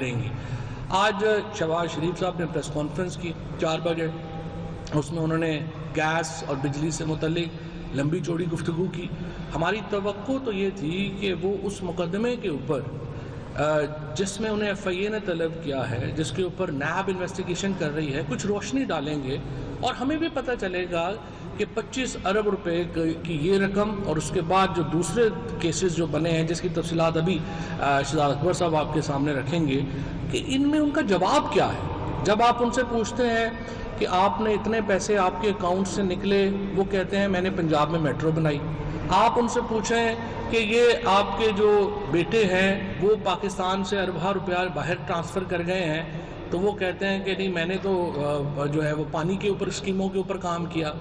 کریں گی. آج شہباز شریف صاحب نے پریس کانفرنس کی 4 بجے. اس میں انہوں نے گیس اور بجلی سے متعلق لمبی چوڑی گفتگو کی. ہماری توقع تو یہ تھی کہ وہ اس مقدمے کے اوپر جس میں انہیں ایف آئی اے نے طلب کیا ہے, جس کے اوپر نیب انویسٹیگیشن کر رہی ہے, کچھ روشنی ڈالیں گے اور ہمیں بھی پتہ چلے گا کہ 25 ارب روپے کی یہ رقم اور اس کے بعد جو دوسرے کیسز جو بنے ہیں جس کی تفصیلات ابھی شہزاد اکبر صاحب آپ کے سامنے رکھیں گے کہ ان میں ان کا جواب کیا ہے. جب آپ ان سے پوچھتے ہیں کہ آپ نے اتنے پیسے آپ کے اکاؤنٹ سے نکلے, وہ کہتے ہیں میں نے پنجاب میں میٹرو بنائی. آپ ان سے پوچھیں کہ یہ آپ کے جو بیٹے ہیں وہ پاکستان سے اربوں روپیہ باہر ٹرانسفر کر گئے ہیں, تو وہ کہتے ہیں کہ نہیں میں نے تو جو ہے وہ پانی کے اوپر اسکیموں کے اوپر کام کیا.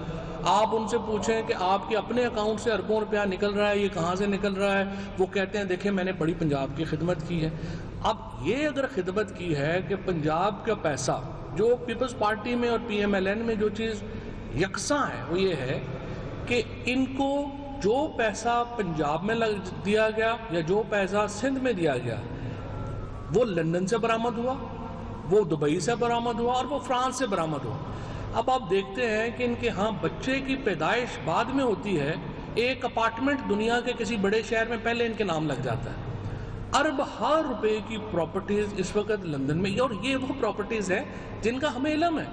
آپ ان سے پوچھیں کہ آپ کے اپنے اکاؤنٹ سے اربوں روپیہ نکل رہا ہے, یہ کہاں سے نکل رہا ہے, وہ کہتے ہیں دیکھیں میں نے بڑی پنجاب کی خدمت کی ہے. اب یہ اگر خدمت کی ہے کہ پنجاب کا پیسہ جو پیپلز پارٹی میں اور پی ایم ایل این میں جو چیز یکساں ہے وہ یہ ہے کہ ان کو جو پیسہ پنجاب میں دیا گیا یا جو پیسہ سندھ میں دیا گیا وہ لندن سے برآمد ہوا, وہ دبئی سے برآمد ہوا اور وہ فرانس سے برآمد ہوا. اب آپ دیکھتے ہیں کہ ان کے ہاں بچے کی پیدائش بعد میں ہوتی ہے, ایک اپارٹمنٹ دنیا کے کسی بڑے شہر میں پہلے ان کے نام لگ جاتا ہے. اربوں روپے کی پراپرٹیز اس وقت لندن میں, اور یہ وہ پراپرٹیز ہیں جن کا ہمیں علم ہے.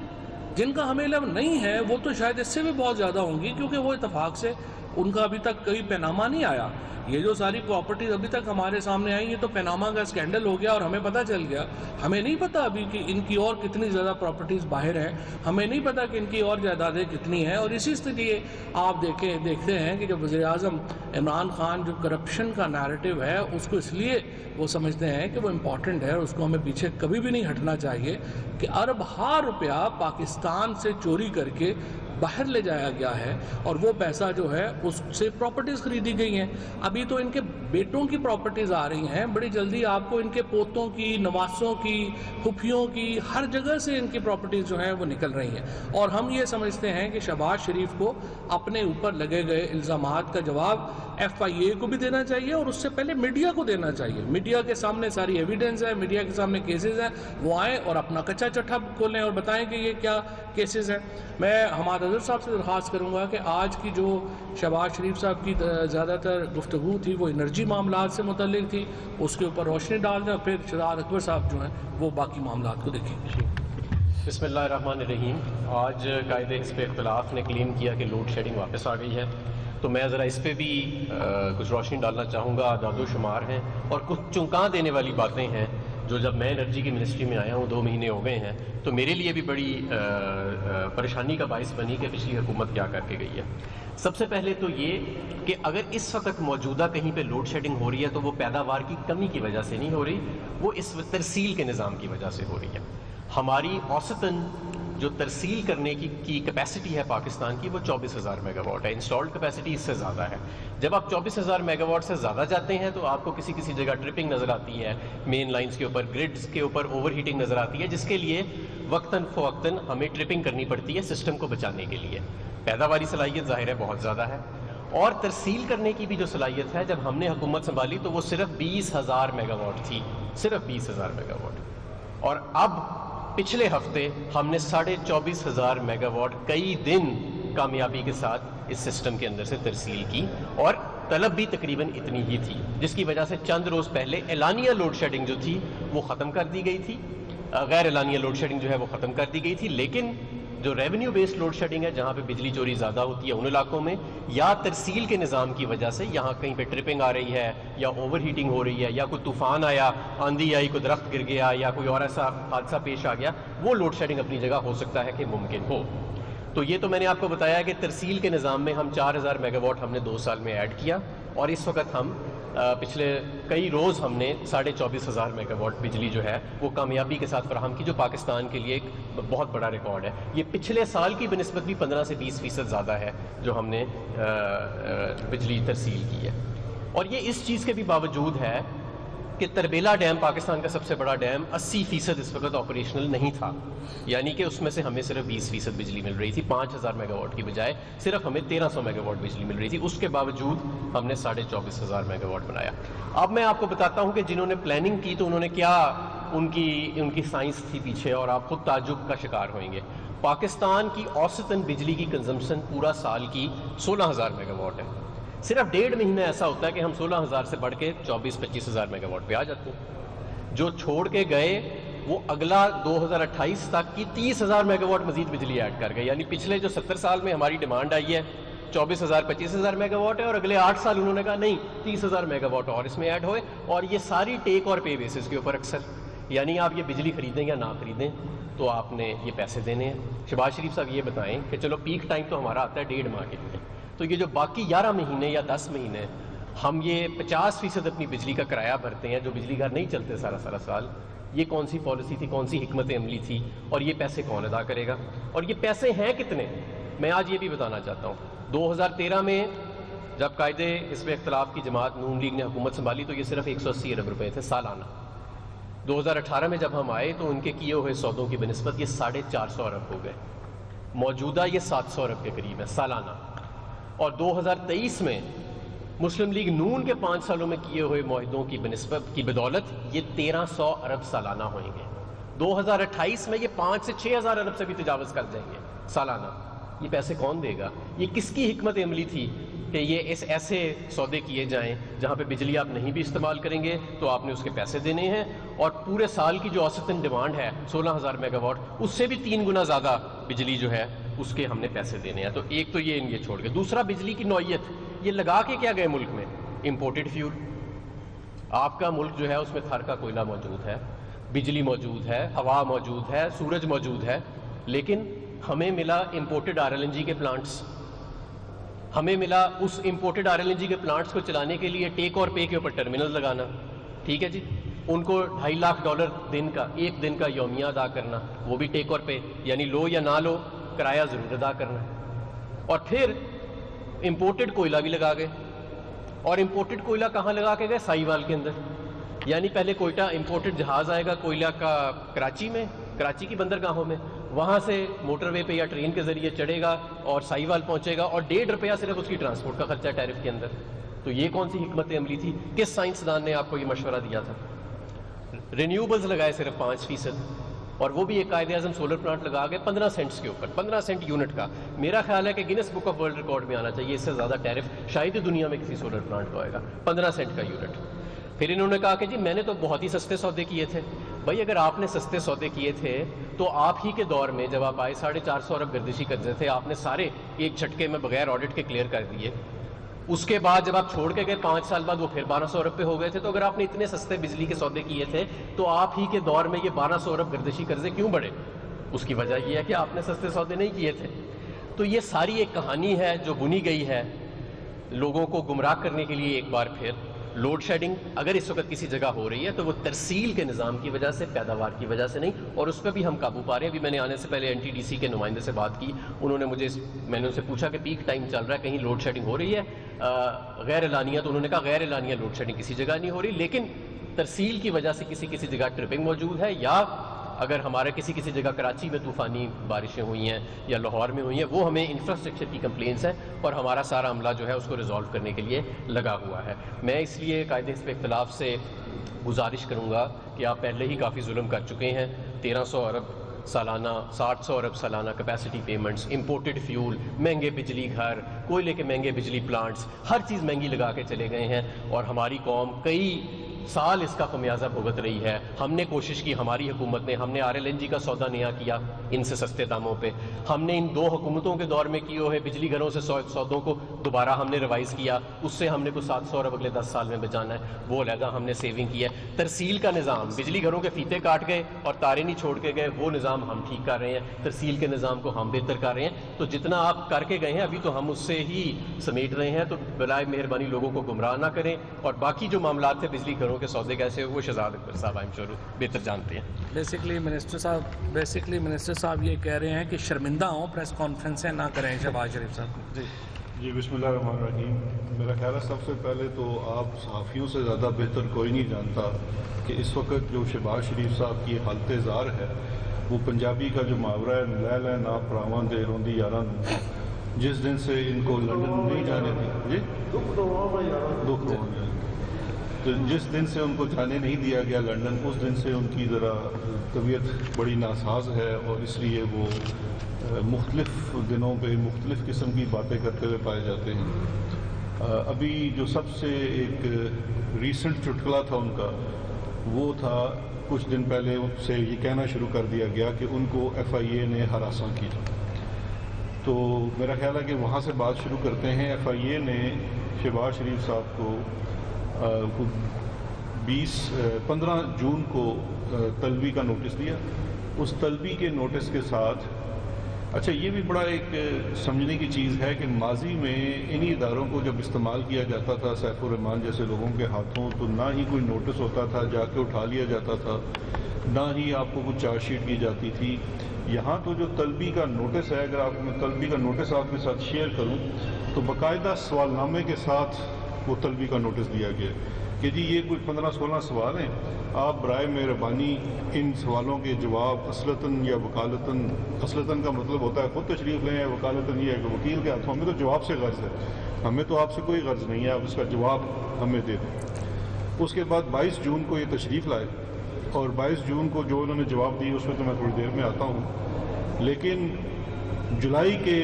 جن کا ہمیں علم نہیں ہے وہ تو شاید اس سے بھی بہت زیادہ ہوں گی, کیونکہ وہ اتفاق سے ان کا ابھی تک کوئی پیناما نہیں آیا. یہ جو ساری پراپرٹیز ابھی تک ہمارے سامنے آئیں, یہ تو پیناما کا اسکینڈل ہو گیا اور ہمیں پتہ چل گیا. ہمیں نہیں پتہ ابھی کہ ان کی اور کتنی زیادہ پراپرٹیز باہر ہیں, ہمیں نہیں پتہ کہ ان کی اور جائیدادیں کتنی ہیں. اور اسی سے لیے آپ دیکھتے ہیں کہ جب وزیر اعظم عمران خان جو کرپشن کا نیریٹو ہے اس کو اس لیے وہ سمجھتے ہیں کہ وہ امپورٹنٹ ہے, اس کو ہمیں پیچھے کبھی بھی نہیں ہٹنا چاہیے, کہ اربوں روپیہ پاکستان سے چوری کر کے باہر لے جایا گیا ہے اور وہ پیسہ جو ہے اس سے پراپرٹیز خریدی گئی ہیں. ابھی تو ان کے بیٹوں کی پراپرٹیز آ رہی ہیں, بڑی جلدی آپ کو ان کے پوتوں کی, نواسوں کی, پھپھیوں کی, ہر جگہ سے ان کی پراپرٹیز جو ہیں وہ نکل رہی ہیں. اور ہم یہ سمجھتے ہیں کہ شہباز شریف کو اپنے اوپر لگے گئے الزامات کا جواب ایف آئی اے کو بھی دینا چاہیے اور اس سے پہلے میڈیا کو دینا چاہیے. میڈیا کے سامنے ساری ایویڈنس ہے, میڈیا کے سامنے کیسز ہیں, وہ آئیں اور اپنا کچا چٹھا کھولیں اور بتائیں کہ یہ کیا کیسز ہیں. میں حماد اظہر صاحب سے درخواست کروں گا کہ آج کی جو شہباز شریف صاحب کی زیادہ تر گفتگو تھی وہ انرجی معاملات سے متعلق تھی, اس کے اوپر روشنی ڈال دیں, اور پھر شہزاد اکبر صاحب جو ہیں وہ باقی معاملات کو دیکھیں گے. بسم اللہ الرحمن الرحیم. آج قائد حزب اختلاف نے کلیم کیا کہ لوڈ شیڈنگ واپس آ گئی ہے, تو میں ذرا اس پہ بھی کچھ روشنی ڈالنا چاہوں گا. اعداد و شمار ہیں اور کچھ چونکا دینے والی باتیں ہیں جو جب میں انرجی کی منسٹری میں آیا ہوں 2 مہینے ہو گئے ہیں, تو میرے لیے بھی بڑی پریشانی کا باعث بنی کہ پچھلی حکومت کیا کر کے گئی ہے. سب سے پہلے تو یہ کہ اگر اس وقت موجودہ کہیں پہ لوڈ شیڈنگ ہو رہی ہے تو وہ پیداوار کی کمی کی وجہ سے نہیں ہو رہی, وہ اس ترسیل کے نظام کی وجہ سے ہو رہی ہے. ہماری اوسطاً جو ترسیل کرنے کی کیپیسٹی ہے پاکستان کی وہ 24,000 میگا واٹ ہے. انسٹالڈ کیپیسٹی اس سے زیادہ ہے. جب آپ 24,000 میگا واٹ سے زیادہ جاتے ہیں تو آپ کو کسی جگہ ٹرپنگ نظر آتی ہے, مین لائنز کے اوپر, گریڈز کے اوپر اوور ہیٹنگ نظر آتی ہے, جس کے لیے وقتاً فوقتاً ہمیں ٹرپنگ کرنی پڑتی ہے سسٹم کو بچانے کے لیے. پیداواری صلاحیت ظاہر ہے بہت زیادہ ہے, اور ترسیل کرنے کی بھی جو صلاحیت ہے, جب ہم نے حکومت سنبھالی تو وہ صرف 20,000 میگا واٹ تھی, صرف 20,000 میگا واٹ. اور اب پچھلے ہفتے ہم نے 24,500 میگا واٹ کئی دن کامیابی کے ساتھ اس سسٹم کے اندر سے ترسیل کی, اور طلب بھی تقریباً اتنی ہی تھی, جس کی وجہ سے چند روز پہلے اعلانیہ لوڈ شیڈنگ جو تھی وہ ختم کر دی گئی تھی. غیر اعلانیہ لوڈ شیڈنگ جو ہے وہ ختم کر دی گئی تھی, لیکن جو ریونیو بیسڈ لوڈ شیڈنگ ہے, جہاں پہ بجلی چوری زیادہ ہوتی ہے ان علاقوں میں, یا ترسیل کے نظام کی وجہ سے یہاں کہیں پہ ٹرپنگ آ رہی ہے یا اوور ہیٹنگ ہو رہی ہے, یا کوئی طوفان آیا, آندھی آئی, کوئی درخت گر گیا, یا کوئی اور ایسا حادثہ پیش آ گیا, وہ لوڈ شیڈنگ اپنی جگہ ہو سکتا ہے کہ ممکن ہو. تو یہ تو میں نے آپ کو بتایا کہ ترسیل کے نظام میں ہم 4,000 میگا واٹ ہم نے 2 سال میں ایڈ کیا, اور اس وقت ہم پچھلے کئی روز ہم نے 24,500 میگا واٹ بجلی جو ہے وہ کامیابی کے ساتھ فراہم کی, جو پاکستان کے لیے ایک بہت بڑا ریکارڈ ہے. یہ پچھلے سال کی بنسبت بھی 15 سے 20% زیادہ ہے جو ہم نے بجلی ترسیل کی ہے. اور یہ اس چیز کے بھی باوجود ہے کہ تربیلا ڈیم پاکستان کا سب سے بڑا ڈیم 80% اس وقت آپریشنل نہیں تھا, یعنی کہ اس میں سے ہمیں صرف 20% بجلی مل رہی تھی. 5,000 میگا واٹ کی بجائے صرف ہمیں 1,300 میگا واٹ بجلی مل رہی تھی. اس کے باوجود ہم نے 24,500 میگا واٹ بنایا. اب میں آپ کو بتاتا ہوں کہ جنہوں نے پلاننگ کی تو انہوں نے کیا ان کی سائنس تھی پیچھے، اور آپ خود تعجب کا شکار ہوئیں گے۔ پاکستان کی اوسطاً بجلی کی کنزمپشن پورا سال کی 16,000 میگا واٹ ہے۔ صرف 1.5 مہینہ ایسا ہوتا ہے کہ ہم 16,000 سے بڑھ کے 24-25,000 میگا واٹ پہ آ جاتے ہیں۔ جو چھوڑ کے گئے وہ اگلا 2028 تک کی 30,000 میگا واٹ مزید بجلی ایڈ کر گئے، یعنی پچھلے جو 70 سال میں ہماری ڈیمانڈ آئی ہے 24,000-25,000 میگا واٹ ہے، اور اگلے 8 سال انہوں نے کہا نہیں 30,000 میگا واٹ اور اس میں ایڈ ہوئے، اور یہ ساری ٹیک اور پے بیسس کے اوپر اکثر، یعنی آپ یہ بجلی خریدیں یا نہ خریدیں تو آپ نے یہ پیسے دینے ہیں۔ شہباز شریف صاحب یہ بتائیں کہ چلو پیک ٹائم تو ہمارا آتا ہے 1.5 ماہ کے لیے، تو یہ جو باقی 11 مہینے یا 10 مہینے ہم یہ 50% اپنی بجلی کا کرایہ بھرتے ہیں، جو بجلی گھر نہیں چلتے سارا سال، یہ کون سی پالیسی تھی، کون سی حکمت عملی تھی، اور یہ پیسے کون ادا کرے گا، اور یہ پیسے ہیں کتنے؟ میں آج یہ بھی بتانا چاہتا ہوں۔ 2013 میں جب قائد حزب اختلاف کی جماعت نون لیگ نے حکومت سنبھالی تو یہ صرف 180 ارب روپے تھے سالانہ۔ 2018 میں جب ہم آئے تو ان کے کیے ہوئے سودوں کی بنسبت یہ 450 ارب ہو گئے، موجودہ یہ 700 ارب کے قریب ہے سالانہ، اور 2023 میں مسلم لیگ نون کے 5 سالوں میں کیے ہوئے معاہدوں کی بنسبت کی بدولت یہ 1300 ارب سالانہ ہوئیں گے۔ 2028 میں یہ 5 سے 6,000 ارب سے بھی تجاوز کر جائیں گے سالانہ۔ یہ پیسے کون دے گا؟ یہ کس کی حکمت عملی تھی کہ یہ ایسے سودے کیے جائیں جہاں پہ بجلی آپ نہیں بھی استعمال کریں گے تو آپ نے اس کے پیسے دینے ہیں، اور پورے سال کی جو اوسطاً ڈیمانڈ ہے 16,000 میگا واٹ، اس سے بھی 3 گنا زیادہ بجلی جو ہے اس کے ہم نے پیسے دینے ہیں۔ تو ایک تو یہ چھوڑ کے، دوسرا بجلی کی نوعیت، یہ لگا کے کیا گئے ملک میں؟ Imported fuel. آپ کا ملک جو ہے اس میں تھر کا کوئلہ موجود ہے، بجلی موجود ہے، ہوا موجود ہے، سورج موجود ہے، لیکن ہمیں ملا امپورٹڈ RLNG کے پلانٹس، ہمیں ملا اس امپورٹڈ RLNG کے پلانٹس کو چلانے کے لیے ٹیک اور پے کے اوپر ٹرمینل لگانا، ٹھیک ہے جی، ان کو $2.5 لاکھ ایک دن کا یومیہ ادا کرنا، وہ بھی ٹیک اور پے، یعنی لو یا نہ لو کرایہ ضرور ادا کرنا، اور پھر امپورٹڈ کوئلہ بھی لگا گئے، اور امپورٹڈ کوئلہ کہاں لگا کے گئے؟ سائیوال کے اندر، یعنی پہلے کوئٹہ امپورٹڈ جہاز آئے گا کوئلہ کا کراچی میں، کراچی کی بندرگاہوں میں، وہاں سے موٹر وے پہ یا ٹرین کے ذریعے چڑھے گا اور سائیوال پہنچے گا، اور $1.5 صرف اس کی ٹرانسپورٹ کا خرچہ ٹیرف کے اندر۔ تو یہ کون سی حکمت عملی تھی؟ کس سائنسدان نے آپ کو یہ مشورہ دیا تھا؟ رینیوبلز لگائے صرف 5%، اور وہ بھی ایک قائد اعظم سولر پلانٹ لگا گئے 15 سینٹس کے اوپر، 15 سینٹ یونٹ کا۔ میرا خیال ہے کہ grains book of world record میں آنا چاہیے، اس سے زیادہ ٹیرف شاید ہی دنیا میں کسی سولر پلانٹ کو آئے گا، 15 سینٹ کا یونٹ۔ پھر انہوں نے کہا کہ جی میں نے تو بہت ہی سستے سودے کیے تھے۔ بھائی اگر آپ نے سستے سودے کیے تھے تو آپ ہی کے دور میں جب آپ آئے 450 ارب گردشی قرضے تھے، آپ نے سارے ایک جھٹکے میں بغیر آڈٹ کے کلیئر کر دیے۔ اس کے بعد جب آپ چھوڑ کے گئے 5 سال بعد وہ پھر 1200 ارب پہ ہو گئے تھے۔ تو اگر آپ نے اتنے سستے بجلی کے سودے کیے تھے تو آپ ہی کے دور میں یہ 1200 ارب گردشی قرضے کیوں بڑھے؟ اس کی وجہ یہ ہے کہ آپ نے سستے سودے نہیں کیے تھے۔ تو یہ ساری ایک کہانی ہے جو بنی گئی ہے لوگوں کو گمراہ کرنے کے لیے۔ ایک بار پھر لوڈ شیڈنگ اگر اس وقت کسی جگہ ہو رہی ہے تو وہ ترسیل کے نظام کی وجہ سے، پیداوار کی وجہ سے نہیں، اور اس پہ بھی ہم قابو پا رہے ہیں۔ ابھی میں نے آنے سے پہلے NTDC کے نمائندے سے بات کی، انہوں نے میں نے ان سے پوچھا کہ پیک ٹائم چل رہا ہے، کہیں لوڈ شیڈنگ ہو رہی ہے غیر اعلانیہ؟ تو انہوں نے کہا غیر اعلانیہ لوڈ شیڈنگ کسی جگہ نہیں ہو رہی، لیکن ترسیل کی وجہ سے کسی جگہ ٹرپنگ موجود ہے، یا اگر ہمارے کسی جگہ کراچی میں طوفانی بارشیں ہوئی ہیں یا لاہور میں ہوئی ہیں، وہ ہمیں انفراسٹرکچر کی کمپلینس ہیں، اور ہمارا سارا عملہ جو ہے اس کو ریزالو کرنے کے لیے لگا ہوا ہے۔ میں اس لیے قائد حزب اختلاف سے گزارش کروں گا کہ آپ پہلے ہی کافی ظلم کر چکے ہیں، 1300 ارب سالانہ، 700 ارب سالانہ کیپیسٹی پیمنٹس، امپورٹڈ فیول، مہنگے بجلی گھر، کوئلے کے مہنگے بجلی پلانٹس، ہر چیز مہنگی لگا کے چلے گئے ہیں، اور ہماری قوم کئی سال اس کا خمیازہ بھگت رہی ہے۔ ہم نے کوشش کی، ہماری حکومت نے، ہم نے RLNG کا سودا نیا کیا ان سے سستے داموں پہ، ہم نے ان 2 حکومتوں کے دور میں کیے ہوئے بجلی گھروں سے سودوں کو دوبارہ ہم نے ریوائز کیا، اس سے ہم نے کچھ 700 ارب اگلے 10 سال میں بچانا ہے، وہ علیحدہ ہم نے سیونگ کی ہے۔ ترسیل کا نظام، بجلی گھروں کے فیتے کاٹ گئے اور تارے نہیں چھوڑ کے گئے، وہ نظام ہم ٹھیک کر رہے ہیں، ترسیل کے نظام کو ہم بہتر کر رہے ہیں۔ تو جتنا آپ کر کے گئے ہیں ابھی تو ہم اس سے ہی سمیٹ رہے ہیں، تو برائے مہربانی لوگوں کو گمراہ نہ کریں، اور باقی جو معاملات تھے بجلی گھروں کے سودے کیسے وہ شہزاد اکبر صاحب بہتر جانتے ہیں۔ بیسکلی منسٹر صاحب یہ کہہ رہے ہیں کہ شرمندہ ہوں، پریس کانفرنسیں نہ کریں شہباز شریف صاحب۔ جی بسم اللہ الرحمن الرحیم۔ میرا خیال ہے سب سے پہلے تو آپ صحافیوں سے زیادہ بہتر کوئی نہیں جانتا کہ اس وقت جو شہباز شریف صاحب کی حالت زار ہے وہ پنجابی کا جو محاورہ ہے لے لے نا پراواں دے روندی یاراں، جس دن سے ان کو لندن نہیں جانے دی، جی دکھ رواں جس دن سے ان کو جانے نہیں دیا گیا لنڈن، اس دن سے ان کی ذرا طبیعت بڑی ناساز ہے، اور اس لیے وہ مختلف دنوں پہ مختلف قسم کی باتیں کرتے ہوئے پائے جاتے ہیں۔ ابھی جو سب سے ایک ریسنٹ چٹکلا تھا ان کا، وہ تھا کچھ دن پہلے ان سے یہ کہنا شروع کر دیا گیا کہ ان کو FIA نے ہراساں کیا۔ تو میرا خیال ہے کہ وہاں سے بات شروع کرتے ہیں۔ FIA نے شہباز شریف صاحب کو 15 جون کو طلبی کا نوٹس دیا۔ اس طلبی کے نوٹس کے ساتھ، اچھا یہ بھی بڑا ایک سمجھنے کی چیز ہے کہ ماضی میں انہی اداروں کو جب استعمال کیا جاتا تھا سیف الرحمان جیسے لوگوں کے ہاتھوں، تو نہ ہی کوئی نوٹس ہوتا تھا، جا کے اٹھا لیا جاتا تھا، نہ ہی آپ کو کچھ چارج شیٹ کی جاتی تھی۔ یہاں تو جو طلبی کا نوٹس ہے، اگر آپ میں طلبی کا نوٹس آپ کے ساتھ شیئر کروں تو باقاعدہ سوال نامے کے ساتھ وہ طلبی کا نوٹس دیا گیا کہ جی یہ کوئی 15-16 سوال ہیں، آپ برائے مہربانی ان سوالوں کے جواب اصلتاً یا وکالتاً، اصلتاً کا مطلب ہوتا ہے خود تشریف لیں، یا وکالتاً یہ ہے کہ وکیل کے ہاتھوں، ہمیں تو جواب سے غرض ہے، ہمیں تو آپ سے کوئی غرض نہیں ہے، آپ اس کا جواب ہمیں دے دیں۔ اس کے بعد 22 جون کو یہ تشریف لائے، اور 22 جون کو جو انہوں نے جواب دی اس میں تو میں تھوڑی دیر میں آتا ہوں، لیکن جولائی کے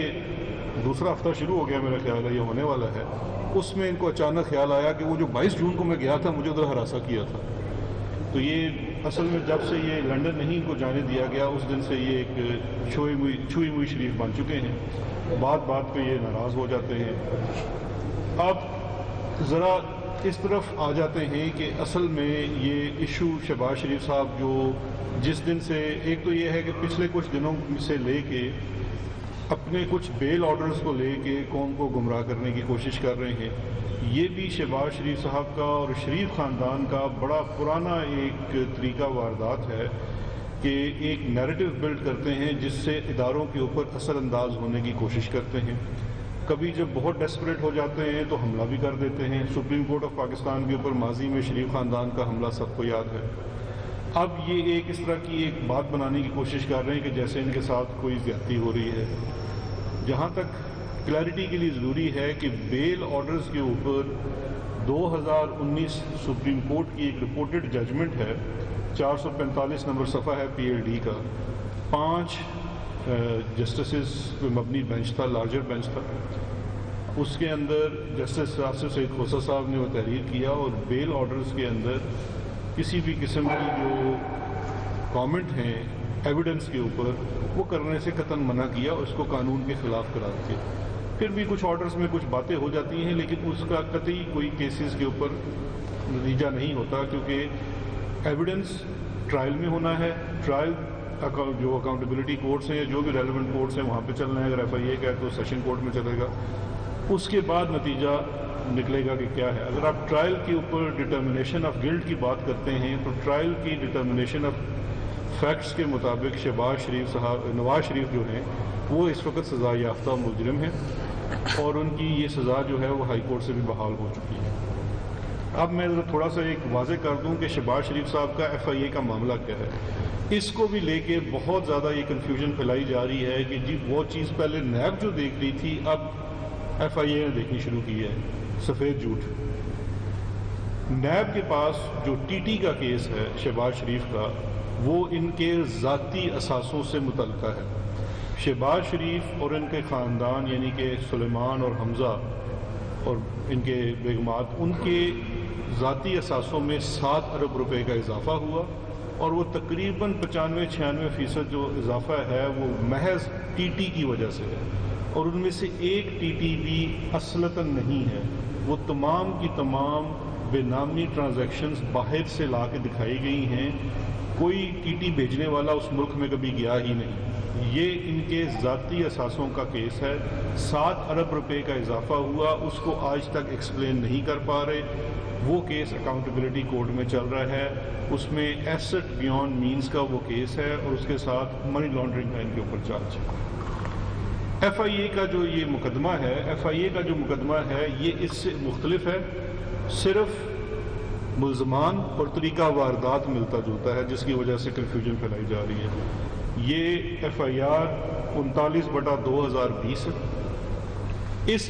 دوسرا ہفتہ شروع ہو گیا میرا خیال ہے، یہ ہونے والا ہے، اس میں ان کو اچانک خیال آیا کہ وہ جو 22 جون کو میں گیا تھا مجھے ادھر ہراساں کیا تھا۔ تو یہ اصل میں جب سے یہ لنڈن نہیں ان کو جانے دیا گیا، اس دن سے یہ ایک چھوئی ہوئی شریف بن چکے ہیں، بات بات پہ یہ ناراض ہو جاتے ہیں۔ اب ذرا اس طرف آ جاتے ہیں کہ اصل میں یہ ایشو شہباز شریف صاحب جو جس دن سے، ایک تو یہ ہے کہ پچھلے کچھ دنوں سے لے کے اپنے کچھ بیل آرڈرز کو لے کے قوم کو گمراہ کرنے کی کوشش کر رہے ہیں، یہ بھی شہباز شریف صاحب کا اور شریف خاندان کا بڑا پرانا ایک طریقہ واردات ہے کہ ایک نیریٹو بلڈ کرتے ہیں جس سے اداروں کے اوپر اثر انداز ہونے کی کوشش کرتے ہیں۔ کبھی جب بہت ڈیسپریٹ ہو جاتے ہیں تو حملہ بھی کر دیتے ہیں۔ سپریم کورٹ آف پاکستان کے اوپر ماضی میں شریف خاندان کا حملہ سب کو یاد ہے۔ اب یہ ایک اس طرح کی ایک بات بنانے کی کوشش کر رہے ہیں کہ جیسے ان کے ساتھ کوئی زیادتی ہو رہی ہے۔ جہاں تک کلیئرٹی کے لیے ضروری ہے کہ بیل آرڈرز کے اوپر 2019 سپریم کورٹ کی ایک رپورٹڈ ججمنٹ ہے، 445 نمبر صفحہ ہے PLD کا، 5 جسٹسز پہ مبنی بینچ تھا، لارجر بینچ تھا۔ اس کے اندر جسٹس آصف سعید کھوسہ صاحب نے وہ تحریر کیا اور بیل آرڈرز کے اندر کسی بھی قسم کی جو کامنٹ ہیں ایویڈنس کے اوپر وہ کرنے سے قطعاً منع کیا اور اس کو قانون کے خلاف قرار دیا۔ پھر بھی کچھ آرڈرز میں کچھ باتیں ہو جاتی ہیں لیکن اس کا قطعی کوئی کیسز کے اوپر نتیجہ نہیں ہوتا، کیونکہ ایویڈنس ٹرائل میں ہونا ہے۔ ٹرائل جو اکاؤنٹیبلٹی کورٹس ہیں یا جو بھی ریلیونٹ کورٹس ہیں وہاں پہ چلنا ہے۔ اگر FIA کا ہے تو سیشن کورٹ میں چلے گا، اس کے بعد نتیجہ نکلے گا کہ کیا ہے۔ اگر آپ ٹرائل کے اوپر ڈٹرمنیشن آف گلٹ کی بات کرتے ہیں تو ٹرائل کی ڈٹرمنیشن آف فیکٹس کے مطابق شہباز شریف صاحب، نواز شریف جو ہیں وہ اس وقت سزا یافتہ مجرم ہیں اور ان کی یہ سزا جو ہے وہ ہائی کورٹ سے بھی بحال ہو چکی ہے۔ اب میں تھوڑا سا ایک واضح کر دوں کہ شہباز شریف صاحب کا FIA کا معاملہ کیا ہے۔ اس کو بھی لے کے بہت زیادہ یہ کنفیوژن پھیلائی جا رہی ہے کہ جی وہ چیز پہلے نیب جو دیکھ رہی تھی اب FIA نے دیکھنی شروع کی ہے۔ سفید جھوٹ۔ نیب کے پاس جو TT کا کیس ہے شہباز شریف کا، وہ ان کے ذاتی اثاثوں سے متعلقہ ہے۔ شہباز شریف اور ان کے خاندان یعنی کہ سلیمان اور حمزہ اور ان کے بیگمات، ان کے ذاتی اثاثوں میں 7 ارب روپے کا اضافہ ہوا اور وہ تقریباً 95-96% جو اضافہ ہے وہ محض TT کی وجہ سے ہے، اور ان میں سے ایک TT بھی اصلتاً نہیں ہے۔ وہ تمام کی تمام بے نامی ٹرانزیکشنز باہر سے لا کے دکھائی گئی ہیں، کوئی TT بھیجنے والا اس ملک میں کبھی گیا ہی نہیں۔ یہ ان کے ذاتی اثاثوں کا کیس ہے۔ 7 ارب روپے کا اضافہ ہوا، اس کو آج تک ایکسپلین نہیں کر پا رہے۔ وہ کیس اکاؤنٹیبلٹی کورٹ میں چل رہا ہے، اس میں ایسٹ بیونڈ مینز کا وہ کیس ہے اور اس کے ساتھ منی لانڈرنگ کا ان کے اوپر چارج ہے۔ FIA کا جو یہ مقدمہ ہے، FIA کا جو مقدمہ ہے یہ اس سے مختلف ہے، صرف ملزمان اور طریقہ واردات ملتا جلتا ہے جس کی وجہ سے کنفیوژن پھیلائی جا رہی ہے۔ یہ FIR 39/2020 ہے۔ اس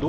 2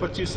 25